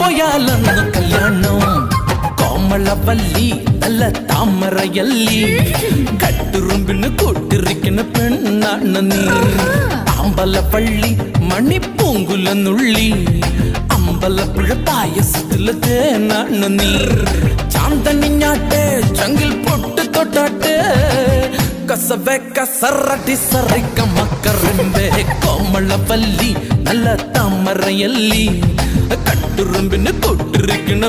പോയാലൊന്നു കല്യാണം കോമളവല്ലി നല്ല താമരയല്ലി കട്ടുറുമ്പിന് കൂട്ടിരിക്കുന്ന പെണ്ണാണ് നീ അമ്പലപ്പള്ളി മണിപ്പൂങ്കുലനുള്ളി അമ്പലപ്പുഴ പായസത്തിലെ തേനാണ് നീ ചാന്തണിഞ്ഞാട്ടെ ചങ്കിൽ പൊട്ട് തൊട്ടാട്ടെ കസവേ കസറടി സറിക്ക മക്കറിന്റെ കോമളവല്ലി നല്ല താമരയല്ലി കട്ടുറുമ്പിന് കൂട്ടിരിക്കുന്ന